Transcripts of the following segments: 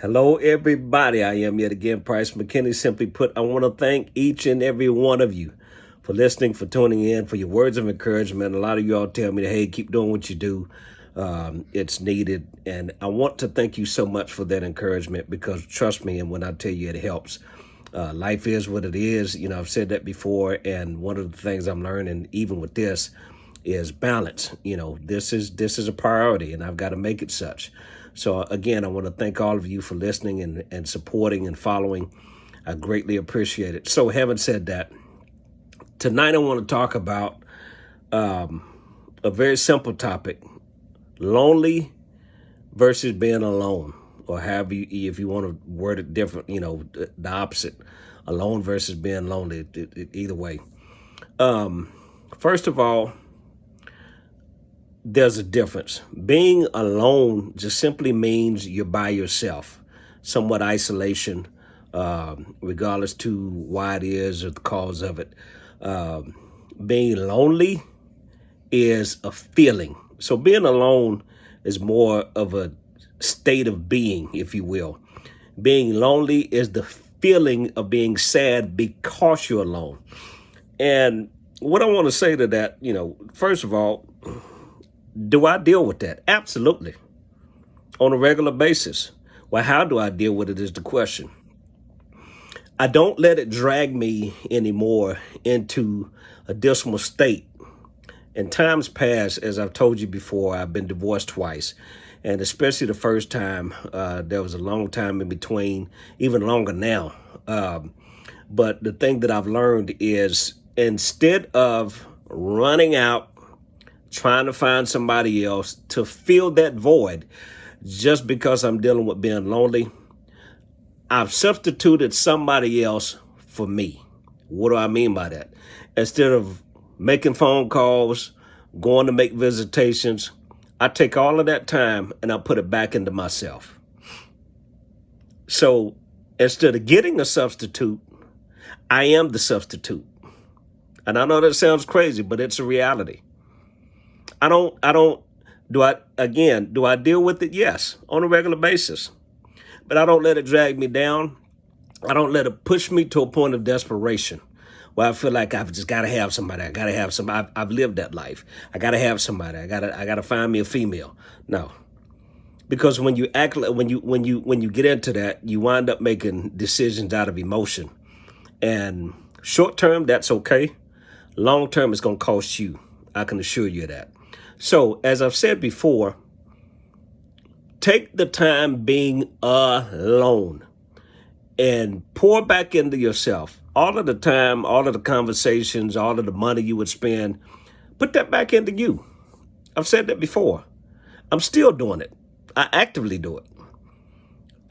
Hello, everybody. I am yet again Price McKinney. Simply put, I want to thank each and every one of you for listening, for tuning in, for your words of encouragement. A lot of you all tell me, hey, keep doing what you do. It's needed. And I want to thank you so much for that encouragement because trust me, and when I tell you it helps, life is what it is. You know, I've said that before. And one of the things I'm learning, even with this, is balance. You know, this is a priority and I've got to make it such. So again, I want to thank all of you for listening and supporting and following. I greatly appreciate it. So having said that, tonight I want to talk about a very simple topic: lonely versus being alone, or however if you want to word it different, you know, the opposite, alone versus being lonely, either way. First of all, there's a difference. Being alone just simply means you're by yourself, somewhat isolation, regardless to why it is or the cause of it. Being lonely is a feeling. So being alone is more of a state of being, if you will. Being lonely is the feeling of being sad because you're alone. And what I want to say to that, you know, first of all, do I deal with that? Absolutely. On a regular basis. Well, how do I deal with it is the question. I don't let it drag me anymore into a dismal state. In times past, as I've told you before, I've been divorced twice. And especially the first time, there was a long time in between, even longer now. But the thing that I've learned is instead of running out, trying to find somebody else to fill that void just because I'm dealing with being lonely, I've substituted somebody else for me. What do I mean by that? Instead of making phone calls, going to make visitations, I take all of that time and I put it back into myself. So instead of getting a substitute, I am the substitute. And I know that sounds crazy, but it's a reality. Do I deal with it? Yes, on a regular basis. But I don't let it drag me down. I don't let it push me to a point of desperation where I feel like I've just got to have somebody. I got to have somebody. I've lived that life. I got to have somebody. I got to find me a female. No. Because when you get into that, you wind up making decisions out of emotion. And short term, that's okay. Long term, it's going to cost you. I can assure you that. So, as I've said before, take the time being alone and pour back into yourself. All of the time, all of the conversations, all of the money you would spend, put that back into you. I've said that before. I'm still doing it. I actively do it.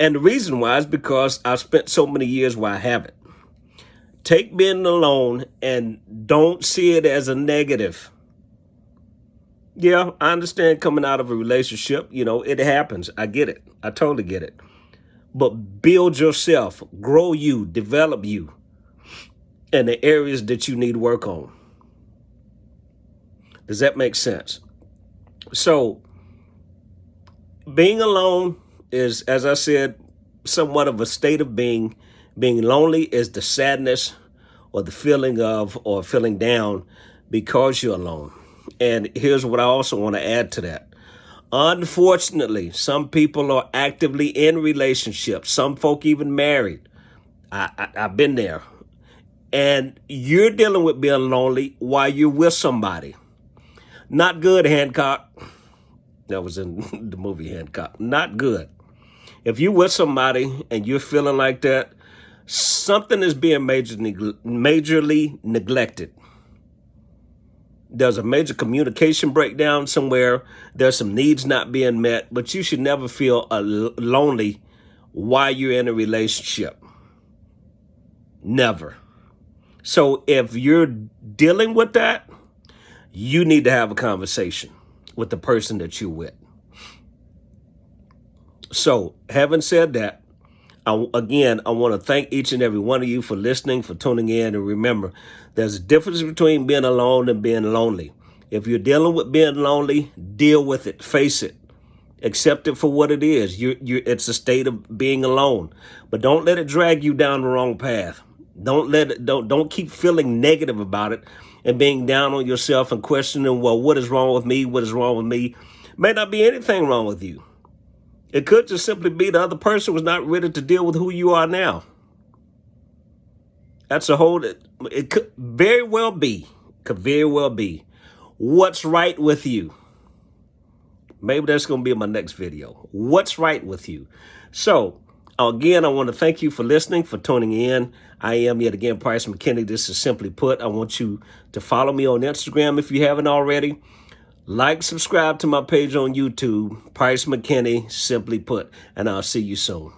And the reason why is because I've spent so many years where I haven't. Take being alone and don't see it as a negative. Yeah, I understand coming out of a relationship, you know, it happens. I get it. I totally get it. But build yourself, grow you, develop you in the areas that you need work on. Does that make sense? So being alone is, as I said, somewhat of a state of being. Being lonely is the sadness or the feeling of or feeling down because you're alone. And here's what I also want to add to that. Unfortunately, some people are actively in relationships. Some folk even married. I've been there. And you're dealing with being lonely while you're with somebody. Not good, Hancock. That was in the movie Hancock. Not good. If you're with somebody and you're feeling like that, something is being majorly neglected. There's a major communication breakdown somewhere. There's some needs not being met, but you should never feel lonely while you're in a relationship. Never. So if you're dealing with that, you need to have a conversation with the person that you're with. So having said that, I want to thank each and every one of you for listening, for tuning in. And remember, there's a difference between being alone and being lonely. If you're dealing with being lonely, deal with it. Face it. Accept it for what it is. It's a state of being alone, but don't let it drag you down the wrong path. Don't keep feeling negative about it and being down on yourself and questioning, well, what is wrong with me? What is wrong with me? May not be anything wrong with you. It could just simply be the other person was not ready to deal with who you are now. That's a whole, it could very well be, what's right with you. Maybe that's going to be in my next video. What's right with you? So, again, I want to thank you for listening, for tuning in. I am yet again Price McKinney. This is Simply Put. I want you to follow me on Instagram if you haven't already. Like, subscribe to my page on YouTube, Price McKinney, Simply Put. And I'll see you soon.